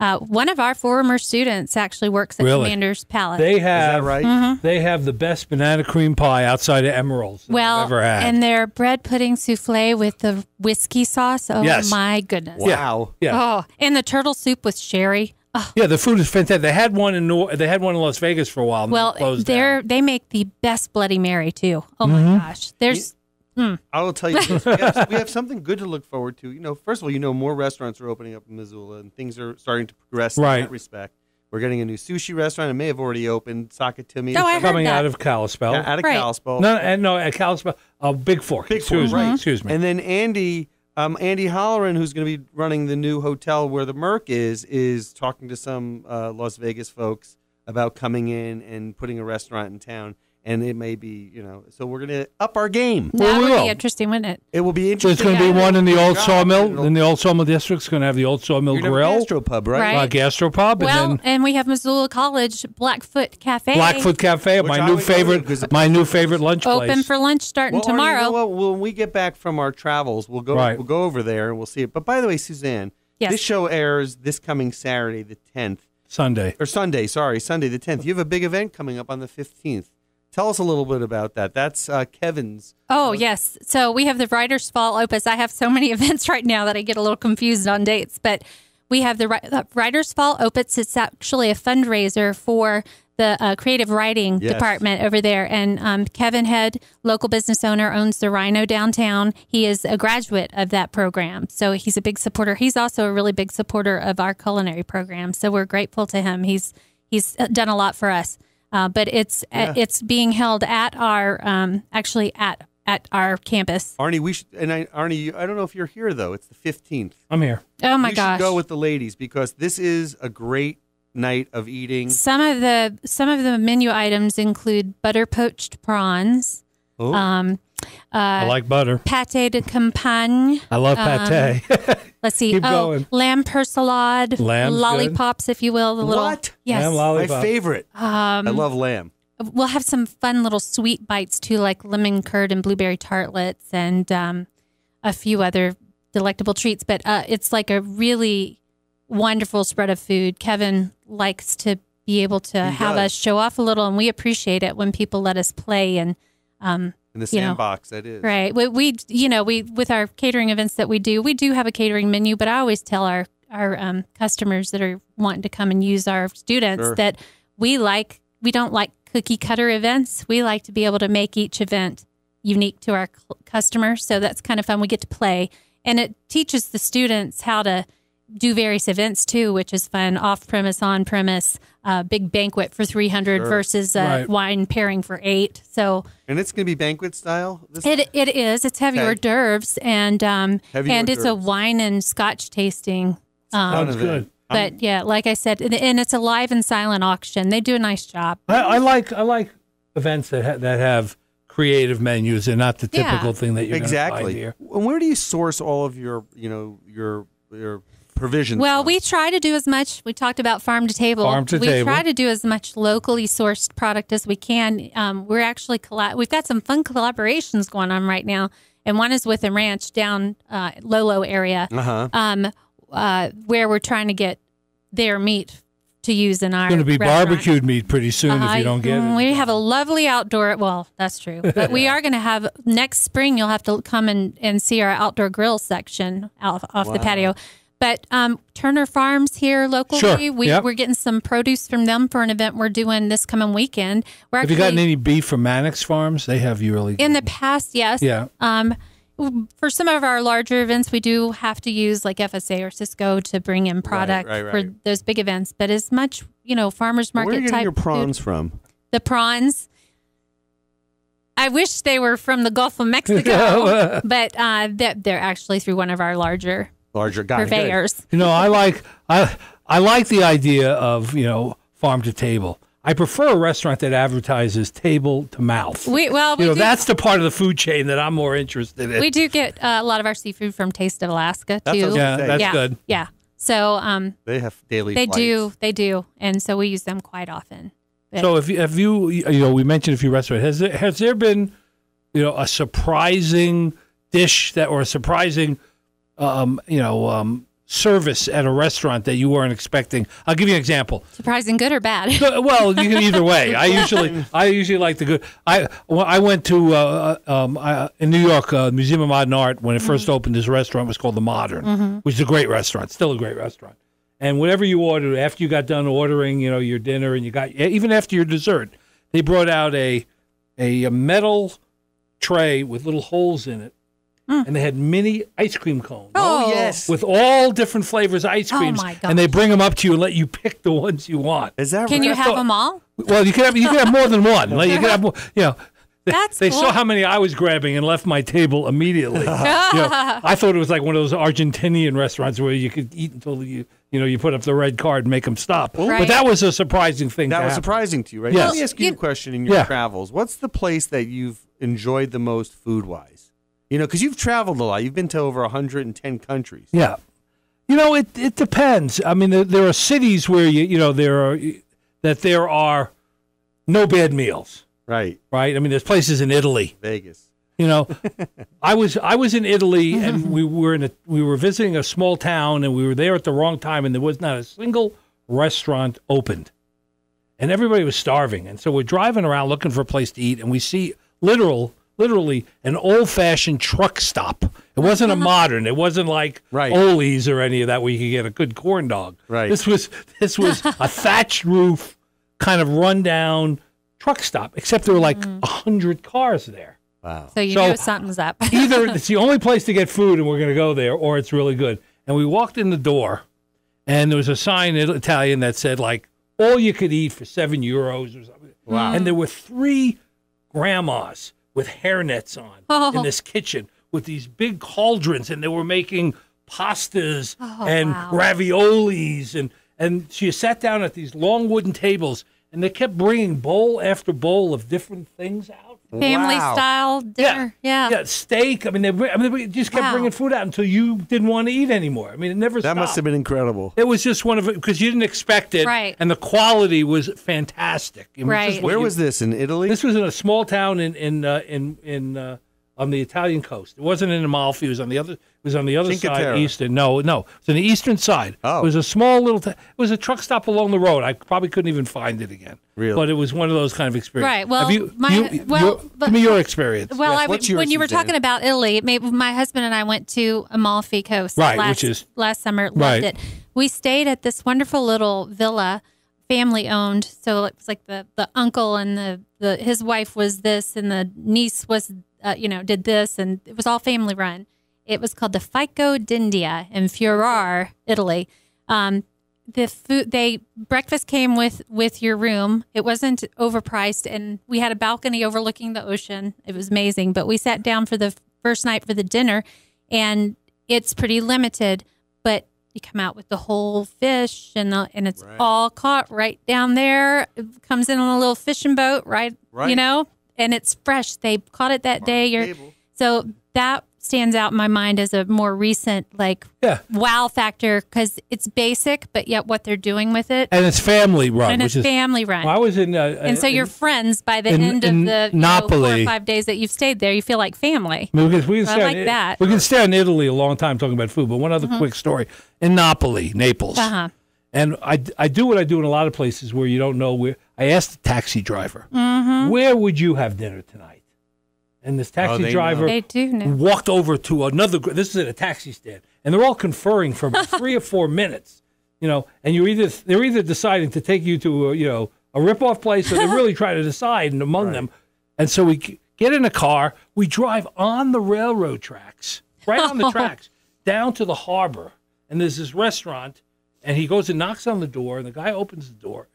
One of our former students actually works at Commander's Palace. They have, is that right? Mm-hmm. They have the best banana cream pie outside of Emerald's that I've ever had. And their bread pudding souffle with the whiskey sauce. Oh my goodness! Wow! Yeah. Oh, and the turtle soup with sherry. Oh. Yeah, the food is fantastic. They had one in Las Vegas for a while. Well, they make the best Bloody Mary too. Oh my gosh! There's. I will tell you this. We have something good to look forward to. First of all, more restaurants are opening up in Missoula, and things are starting to progress in that respect. We're getting a new sushi restaurant. It may have already opened. Sakatumi. Oh, I heard coming that. out of Kalispell. Yeah, out of Kalispell. No, at Kalispell. Big Fork. Excuse me. And then Andy Holleran, who's going to be running the new hotel where the Merc is talking to some Las Vegas folks about coming in and putting a restaurant in town. And it may be, so we're going to up our game. That would be interesting, wouldn't it? It will be interesting. There's going to be one in the old sawmill. In the old sawmill district, it's going to have the old sawmill grill. Gastropub, right? Gastropub. Well, and we have Missoula College Blackfoot Cafe. Blackfoot Cafe, my new favorite lunch place. Open for lunch starting tomorrow. When we get back from our travels, we'll go over there and we'll see it. But by the way, Suzanne, this show airs this coming Saturday, the 10th. Sunday the 10th. You have a big event coming up on the 15th. Tell us a little bit about that. That's Kevin's. Oh, yes. So we have the Writers' Fall Opus. I have so many events right now that I get a little confused on dates. But we have the Writers' Fall Opus. It's actually a fundraiser for the creative writing department over there. And Kevin Head, local business owner, owns the Rhino downtown. He is a graduate of that program. So he's a big supporter. He's also a really big supporter of our culinary program. So we're grateful to him. He's done a lot for us. But it's being held at our at our campus. Arnie, Arnie, I don't know if you're here though. It's the 15th. I'm here. Oh my gosh! You should go with the ladies because this is a great night of eating. Some of the menu items include butter poached prawns. Oh. I like butter. Pâté de campagne. I love pâté. Let's see. Keep going. Lamb persillade. Lamb's lollipops, if you will. The little yes, lamb lollipop. My favorite. I love lamb. We'll have some fun little sweet bites too, like lemon curd and blueberry tartlets, and a few other delectable treats. But it's like a really wonderful spread of food. Kevin likes to be able to have us show off a little, and we appreciate it when people let us play and. In the sandbox, that is. Right. We with our catering events that we do have a catering menu, but I always tell our customers that are wanting to come and use our students that we don't like cookie cutter events. We like to be able to make each event unique to our customers. So that's kind of fun. We get to play, and it teaches the students how to do various events too, which is fun. Off premise, on premise, big banquet for 300 versus wine pairing for 8. So, and it's going to be banquet style. It is. It's heavy hors d'oeuvres and it's a wine and scotch tasting. Sounds good. But yeah, like I said, and it's a live and silent auction. They do a nice job. I like events that have creative menus and not the typical thing that you're going to find here. And where do you source all of your provisions? Well, we try to do as much. We talked about farm to table. We try to do as much locally sourced product as we can. We're actually we've got some fun collaborations going on right now, and one is with a ranch down Lolo area, where we're trying to get their meat to use in our. It's going to be restaurant. Barbecued meat pretty soon if you don't get it. We have a lovely outdoor. Well, that's true, but we are going to have next spring. You'll have to come and see our outdoor grill section off the patio. But Turner Farms here locally, we're getting some produce from them for an event we're doing this coming weekend. Have you gotten any beef from Mannix Farms? They have you really good. In the past, yes. Yeah. for some of our larger events, we do have to use like FSA or Cisco to bring in product for those big events. But as much, farmers market Where are you type getting your prawns food, from? The prawns. I wish they were from the Gulf of Mexico, but they're actually through one of our larger purveyors. I like the idea of farm to table. I prefer a restaurant that advertises table to mouth. That's the part of the food chain that I'm more interested in. We do get a lot of our seafood from Taste of Alaska too. That's good. Yeah, so they have daily. They do, and so we use them quite often. So have you we mentioned a few restaurants. Has there been a surprising dish or a surprising service at a restaurant that you weren't expecting? I'll give you an example. Surprising, good or bad? Well, you can either way. I usually like the good. I went to in New York, Museum of Modern Art when it first opened. This restaurant was called the Modern, which is a great restaurant, still a great restaurant. And whatever you ordered, after you got done ordering, your dinner, and you got even after your dessert, they brought out a metal tray with little holes in it. And they had mini ice cream cones. Oh, yes. With all different flavors of ice creams. Oh, my gosh. And they bring them up to you and let you pick the ones you want. Is that Can you have them all? Well, you can have more than one. Like you can have more, They cool. saw how many I was grabbing and left my table immediately. I thought it was like one of those Argentinian restaurants where you could eat until you put up the red card and make them stop. Right. But that was a surprising thing. That was surprising to you, right? Yes. Let me ask you a question in your travels. What's the place that you've enjoyed the most food-wise? Because you've traveled a lot. You've been to over 110 countries. Yeah. It depends. I mean, there are cities where there are no bad meals. Right. Right. I mean, there's places in Italy. Vegas. I was in Italy and we were visiting a small town and we were there at the wrong time and there was not a single restaurant opened. And everybody was starving. And so we're driving around looking for a place to eat and we see literally an old-fashioned truck stop. It wasn't a modern. It wasn't like Ole's or any of that where you could get a good corn dog. Right. This was a thatched roof kind of rundown truck stop, except there were like 100 cars there. Wow. So you know something's up. Either it's the only place to get food and we're going to go there, or it's really good. And we walked in the door, and there was a sign in Italian that said, like, all you could eat for €7 or something. Wow. And there were 3 grandmas with hairnets on in this kitchen with these big cauldrons, and they were making pastas and raviolis. And she sat down at these long wooden tables, and they kept bringing bowl after bowl of different things out. Family style dinner. Yeah, steak. I mean, they just kept bringing food out until you didn't want to eat anymore. I mean, it never stopped. That must have been incredible. It was just one of it because you didn't expect it, right? And the quality was fantastic. Right. Where was this, in Italy? This was in a small town on the Italian coast. It wasn't in Amalfi. It was on the other. It was on the other side, eastern. No, it was on the eastern side. Oh. It was a small little. It was a truck stop along the road. I probably couldn't even find it again. Really? But it was one of those kind of experiences. Right. Well, give me your experience. Well, yes, when you were talking about Italy, my husband and I went to Amalfi Coast last summer. Loved it. We stayed at this wonderful little villa, family owned. So it was like the uncle and the his wife was this, and the niece was did this, and it was all family run. It was called the Fico d'India in Ferrara, Italy. The food, breakfast came with your room. It wasn't overpriced, and we had a balcony overlooking the ocean. It was amazing. But we sat down for the first night for the dinner, and it's pretty limited. But you come out with the whole fish, and it's all caught right down there. It comes in on a little fishing boat, right? And it's fresh. They caught it that day. So that stands out in my mind as a more recent wow factor because it's basic, but yet what they're doing with it, and it's family run. Well, I was in, and so you're friends by the end of the Napoli. 4 or 5 days that you've stayed there. You feel like family. Because we that. We can stay in Italy a long time talking about food, but one other quick story in Naples. And I do what I do in a lot of places where you don't know where. I asked the taxi driver, where would you have dinner tonight? And this taxi driver walked over to another. This is at a taxi stand, and they're all conferring for about 3 or 4 minutes. And they're either deciding to take you to a rip-off place, or they're really trying to decide among them. And so get in a car. We drive on the railroad tracks, right on the tracks, down to the harbor. And there's this restaurant, and he goes and knocks on the door, and the guy opens the door,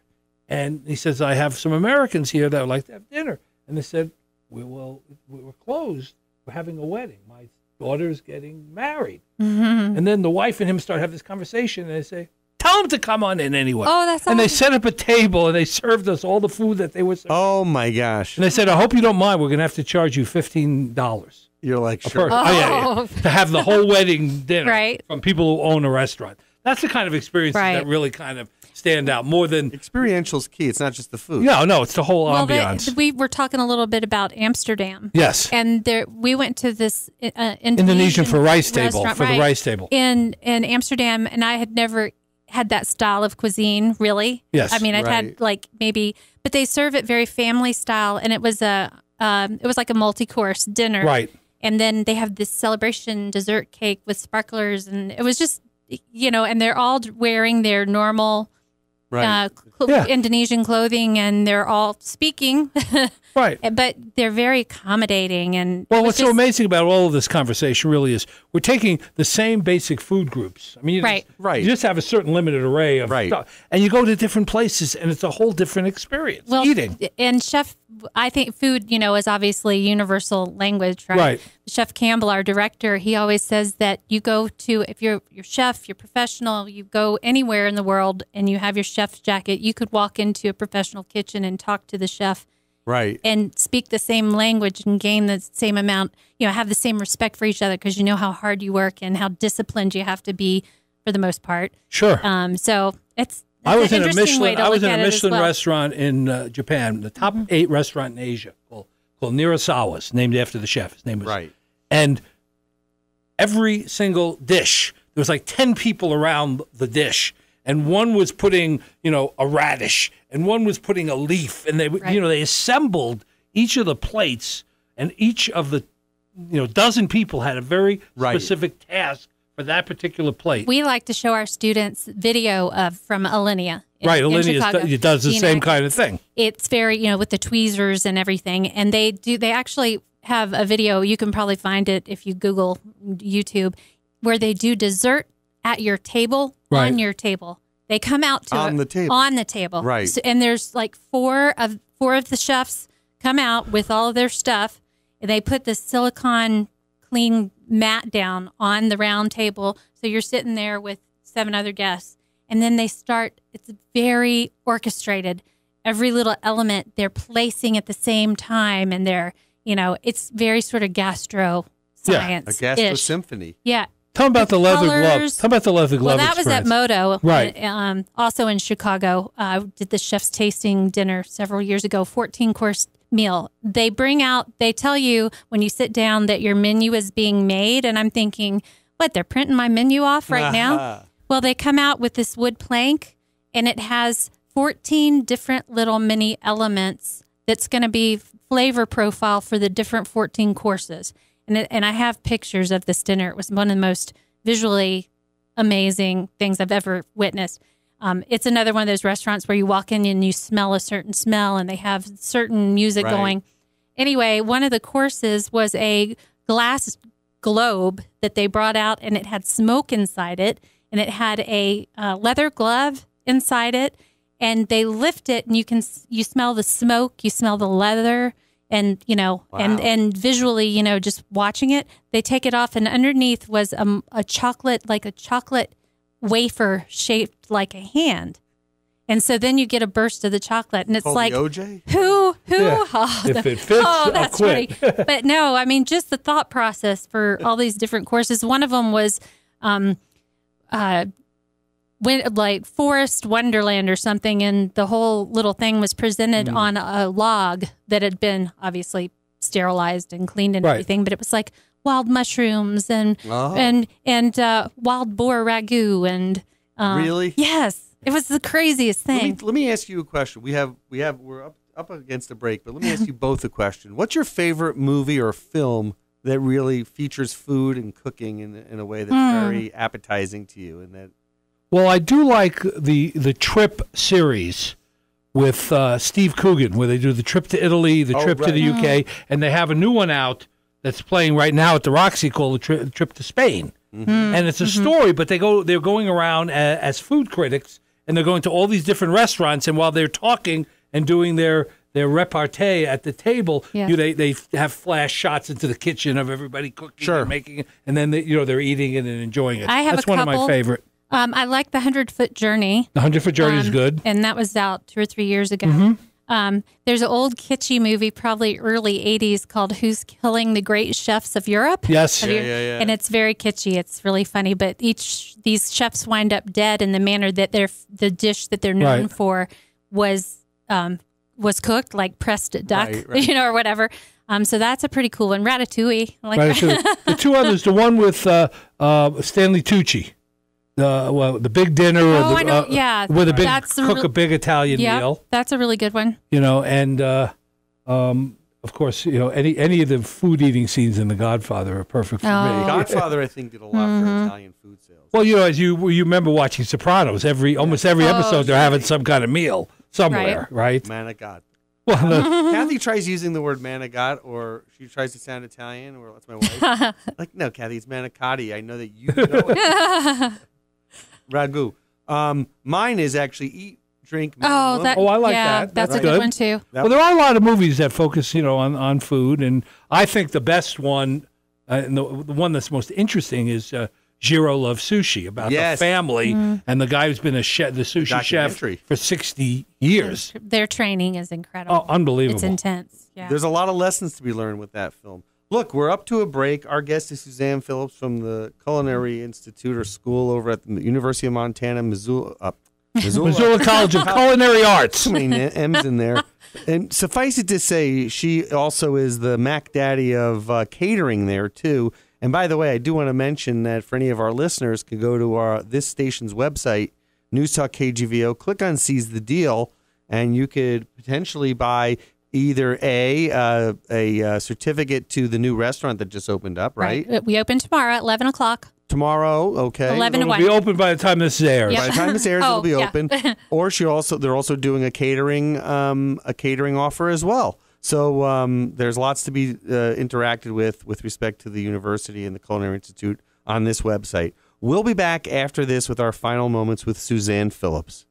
and he says, I have some Americans here that would like to have dinner. And they said, we're closed. We're having a wedding. My daughter's getting married. And then the wife and him start having this conversation, and they say, tell him to come on in anyway. Oh, that's And awesome. they set up a table, and they served us all the food that they were serving. Oh my gosh! And they said, I hope you don't mind. We're going to have to charge you $15 You're like, a sure. person. To have the whole wedding dinner Right. from people who own a restaurant. That's the kind of experiences that really kind of stand out more than Experiential's key. It's not just the food. no, it's the whole Well, ambiance. we were talking a little bit about Amsterdam. Yes. And we went to this Indonesian for rice table, restaurant, for the right, rice table. in Amsterdam, and I had never had that style of cuisine, really. Yes. I mean, I'd Right. had like maybe, but they serve it very family style, and it was like a multi-course dinner. Right. And then they have this celebration dessert cake with sparklers, and it was just, and they're all wearing their normal Right. Indonesian clothing, and they're all speaking, Right. but they're very accommodating. And Well, it was what's so just- amazing about all of this conversation really is we're taking the same basic food groups. I mean, Right. you just have a certain limited array of Right. stuff, and you go to different places, and it's a whole different experience. Eating. And I think food, is obviously universal language, right? Right. Chef Campbell, our director, he always says that you go to, if you're chef, you're professional, you go anywhere in the world and you have your chef's jacket, you could walk into a professional kitchen and talk to the chef Right. and speak the same language and gain the same amount, have the same respect for each other because you know how hard you work and how disciplined you have to be for the most part. Sure. So it's I was an in a interesting way Michelin. to I was look in at a it as Michelin well. restaurant in Japan, the top 8 restaurant in Asia, called Nirasawa's, named after the chef. His name was Right. And every single dish, there was like 10 people around the dish, and one was putting, a radish, and one was putting a leaf, and they, they assembled each of the plates, and each of the, dozen people had a very specific task for that particular plate. We like to show our students video from Alinea. Right, in Alinea Chicago. does the same kind of thing. It's very, with the tweezers and everything. And they actually have a video, you can probably find it if you Google YouTube, where they do dessert at your table, on your table. They come out to On the table. On the table. Right. So, and there's like four of the chefs come out with all of their stuff. And they put the silicone clean mat down on the round table. So you're sitting there with 7 other guests. And then they start, it's very orchestrated. Every little element they're placing at the same time. And they're, it's very sort of gastro science. A gastro symphony. Yeah. Tell them about the leather gloves. Tell them about the leather glove Well, that was at experience. Moto. Right. Also in Chicago. I did the chef's tasting dinner several years ago, 14-course meal. They tell you when you sit down that your menu is being made. And I'm thinking, what, they're printing my menu off right now? Well, they come out with this wood plank, and it has 14 different little mini elements that's going to be flavor profile for the different 14 courses. And I have pictures of this dinner. It was one of the most visually amazing things I've ever witnessed. It's another one of those restaurants where you walk in and you smell a certain smell, and they have certain music going. Anyway, one of the courses was a glass globe that they brought out, and it had smoke inside it, and it had a leather glove inside it, and they lift it, and you smell the smoke, you smell the leather, and and visually, just watching it, they take it off, and underneath was a chocolate wafer shaped like a hand. And so then you get a burst of the chocolate, and it's like, OJ? who? Yeah. Oh, If it fits, I'll that's quit. funny. But no, I mean, just the thought process for all these different courses. One of them was, like Forest Wonderland or something, and the whole little thing was presented on a log that had been obviously sterilized and cleaned and everything, but it was like wild mushrooms and wild boar ragu and Really? Yes. It was the craziest thing. Let me ask you a question. We're up against a break, but let me ask you both a question. What's your favorite movie or film that really features food and cooking in a way that's very appetizing to you? And that Well, I do like the Trip series with Steve Coogan, where they do the trip to Italy, the trip to the UK, and they have a new one out that's playing right now at the Roxy called the Trip to Spain. And it's a story, but they're going around as food critics, and they're going to all these different restaurants, and while they're talking and doing their repartee at the table, they have flash shots into the kitchen of everybody cooking and making it, and then they're eating it and enjoying it. That's one of my favorite. I like the 100-Foot Journey. The 100-Foot Journey is good. And that was out 2 or 3 years ago. There's an old kitschy movie, probably early 80s, called Who's Killing the Great Chefs of Europe? Yes. Yeah. And it's very kitschy. It's really funny. But these chefs wind up dead in the manner that the dish that they're known for was cooked, like pressed duck, or whatever. So that's a pretty cool one. Ratatouille. The two others, the one with Stanley Tucci. The big dinner, I know. where the big cook a big Italian meal. That's a really good one. And of course, any of the food eating scenes in The Godfather are perfect for me. Godfather, I think, did a lot for Italian food sales. Well, as you remember watching Sopranos, almost every episode they're having some kind of meal somewhere, right? Man of God. Well, Kathy tries using the word manigot, or she tries to sound Italian, or that's my wife. Like, no, Kathy, it's manicotti. I know that you know it. Ragu. Mine is actually Eat, Drink, I like that. That's a good one too. Well, there are a lot of movies that focus, on food, and I think the best one, and the one that's most interesting, is Jiro Loves Sushi, about the family and the guy who's been the sushi chef for 60 years. Their training is incredible. Oh, unbelievable! It's intense. Yeah. There's a lot of lessons to be learned with that film. Look, we're up to a break. Our guest is Suzanne Phillips from the Culinary Institute or School over at the University of Montana, Missoula College of Culinary Arts. Too many M's in there. And suffice it to say, she also is the Mac Daddy of catering there, too. And by the way, I do want to mention that for any of our listeners, can go to this station's website, Newstalk KGVO, click on Seize the Deal, and you could potentially buy either a certificate to the new restaurant that just opened up, right? We open tomorrow at 11 o'clock. Tomorrow, okay. 11 to 1. It'll be open by the time this airs. By the time this airs, it'll be open. Or they're also doing a catering offer as well. So there's lots to be interacted with respect to the university and the Culinary Institute on this website. We'll be back after this with our final moments with Suzanne Phillips.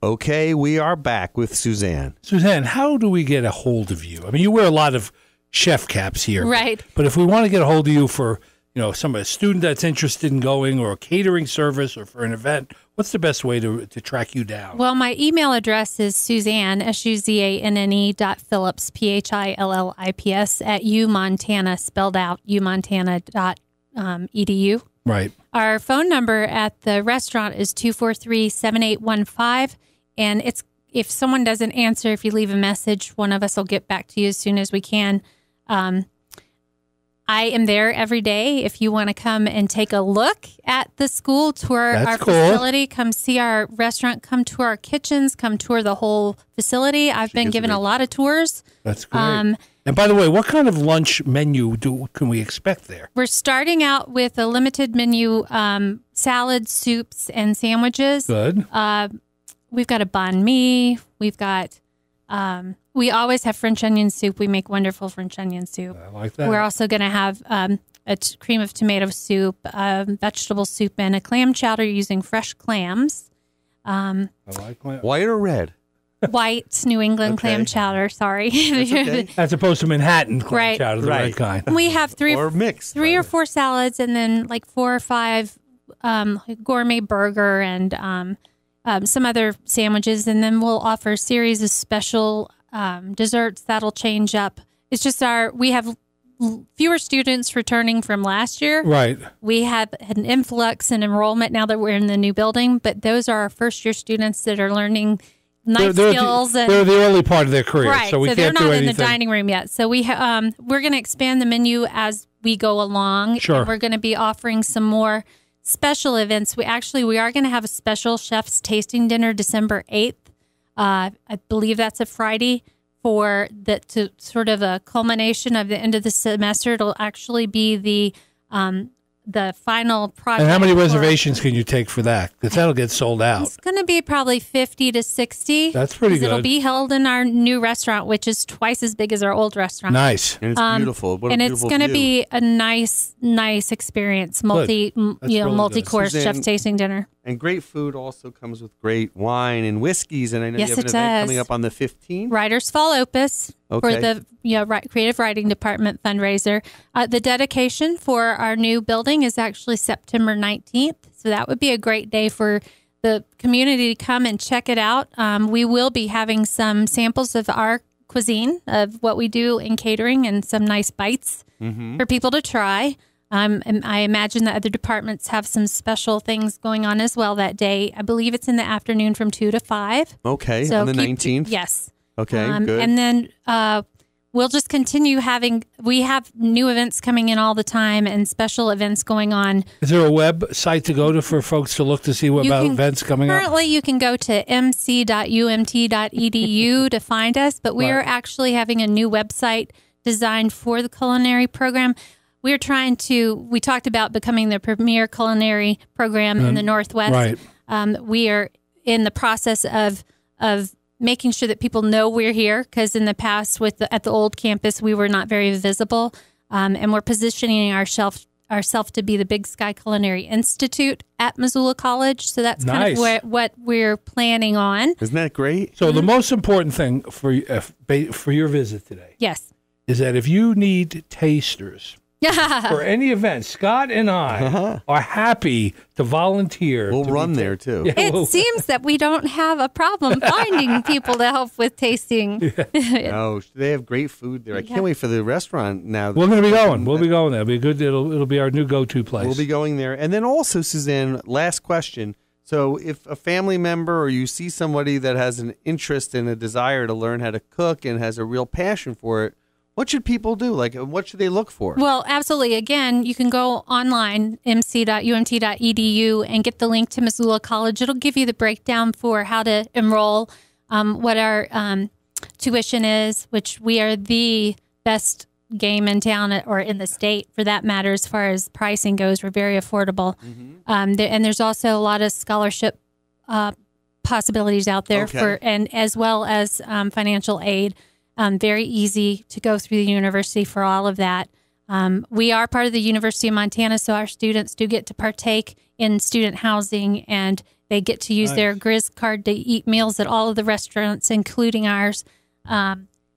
Okay, we are back with Suzanne. Suzanne, how do we get a hold of you? I mean, you wear a lot of chef caps here. Right. But if we want to get a hold of you for, a student that's interested in going, or a catering service, or for an event, what's the best way to track you down? Well, my email address is Suzanne, SUZANNE.Phillips, PHILLIPS, at UMontana, spelled out, umontana.edu. Right. Our phone number at the restaurant is 243-7815. And if someone doesn't answer, if you leave a message, one of us will get back to you as soon as we can. I am there every day. If you want to come and take a look at the school, tour our facility, come see our restaurant, come tour our kitchens, come tour the whole facility. I've been given a lot of tours. That's great. And by the way, what kind of lunch menu can we expect there? We're starting out with a limited menu, salads, soups, and sandwiches. Good. We've got a banh mi. We've got... we always have French onion soup. We make wonderful French onion soup. I like that. We're also going to have cream of tomato soup, vegetable soup, and a clam chowder using fresh clams. I like clams. White or red? White New England clam chowder. Sorry. That's okay. As opposed to Manhattan clam chowder, the red kind. We have three or four salads, and then like 4 or 5 gourmet burger and some other sandwiches, and then we'll offer a series of special desserts that'll change up. It's just we have fewer students returning from last year. Right. We have an influx in enrollment now that we're in the new building, but those are our first-year students that are learning knife skills. They're the early part of their career, right, so we can't do anything. They're not in the dining room yet. So we're going to expand the menu as we go along. Sure. And we're going to be offering some more special events. We are going to have a special chef's tasting dinner December 8th. I believe that's a Friday to sort of a culmination of the end of the semester. It'll actually be the the final project. And how many reservations can you take for that? Because that'll get sold out. It's going to be probably 50 to 60. That's pretty good. It'll be held in our new restaurant, which is twice as big as our old restaurant. Nice. And it's beautiful. What a And it's beautiful going to view. be a nice experience. Really Multi-course Suzanne, chef tasting dinner. And great food also comes with great wine and whiskeys. And I know Yes, you have an it event does. coming up on the 15th. Writers Fall Opus for Okay. the creative writing department fundraiser. The dedication for our new building is actually September 19th. So that would be a great day for the community to come and check it out. We will be having some samples of our cuisine, of what we do in catering, and some nice bites for people to try. And I imagine that other departments have some special things going on as well that day. I believe it's in the afternoon from 2 to 5. Okay, So on the keep- 19th? Yes. Okay, good. And then we'll just continue we have new events coming in all the time and special events going on. Is there a website to go to for folks to look to see what about events coming up? Currently, you can go to mc.umt.edu to find us, but we are actually having a new website designed for the culinary program. We talked about becoming the premier culinary program in the Northwest. Right. We are in the process of making sure that people know we're here, because in the past at the old campus, we were not very visible. And we're positioning ourselves to be the Big Sky Culinary Institute at Missoula College. So that's kind of what we're planning on. Isn't that great? So the most important thing for your visit today Yes. is that if you need tasters for any event, Scott and I are happy to volunteer. We'll run there, too. Yeah, It seems that we don't have a problem finding people to help with tasting. No, they have great food there. I can't wait for the restaurant now. We're going to be going. We'll be going there. It'll be good. It'll be our new go-to place. We'll be going there. And then also, Suzanne, last question. So if a family member or you see somebody that has an interest and a desire to learn how to cook and has a real passion for it, what should people do? Like, what should they look for? Well, absolutely. Again, you can go online, mc.umt.edu, and get the link to Missoula College. It'll give you the breakdown for how to enroll, what our tuition is, which we are the best game in town or in the state, for that matter, as far as pricing goes. We're very affordable. And there's also a lot of scholarship possibilities out there and as well as financial aid. Very easy to go through the university for all of that. We are part of the University of Montana, so our students do get to partake in student housing, and they get to use their Grizz card to eat meals at all of the restaurants, including ours.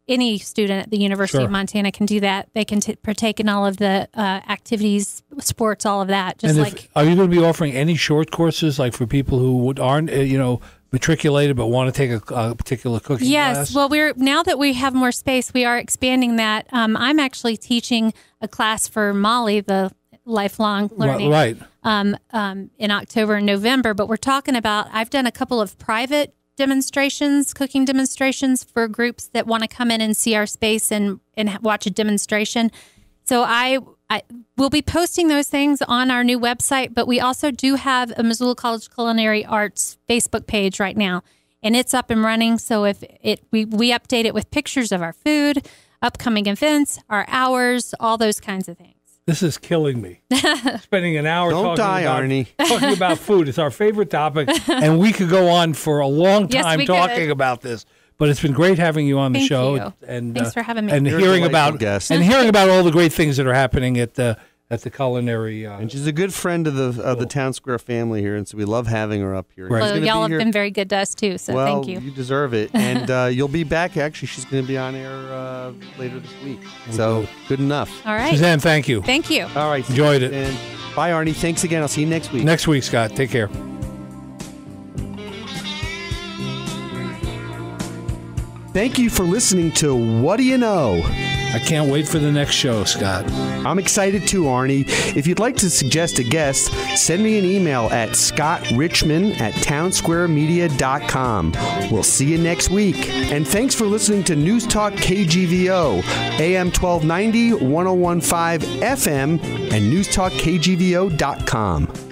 Any student at the University of Montana can do that. They can partake in all of the activities, sports, all of that. Are you going to be offering any short courses, like for people who aren't, matriculated but want to take a particular cooking class? Yes. Well, now that we have more space, we are expanding that. I'm actually teaching a class for Molly, the lifelong learning, in October and November. But we're talking about, I've done a couple of private demonstrations, cooking demonstrations for groups that want to come in and see our space and watch a demonstration. So I will be posting those things on our new website, but we also do have a Missoula College Culinary Arts Facebook page right now, and it's up and running. So we update it with pictures of our food, upcoming events, our hours, all those kinds of things. This is killing me. Spending an hour Arnie. talking about food. It's our favorite topic, and we could go on for a long time talking about this. But it's been great having you on the show. You. And thanks for having me. And hearing about all the great things that are happening at the culinary. And she's a good friend of the Town Square family here, and so we love having her up here. Right. Well, y'all have been very good to us too, so thank you. You deserve it. And you'll be back. Actually, she's going to be on air later this week. So good enough. All right. Suzanne, thank you. Thank you. All right. Enjoyed it. And bye, Arnie. Thanks again. I'll see you next week. Next week, Scott. Take care. Thank you for listening to What Do You Know? I can't wait for the next show, Scott. I'm excited too, Arnie. If you'd like to suggest a guest, send me an email at scottrichmond@townsquaremedia.com. We'll see you next week. And thanks for listening to Newstalk KGVO, AM 1290, 1015 FM, and newstalkkgvo.com.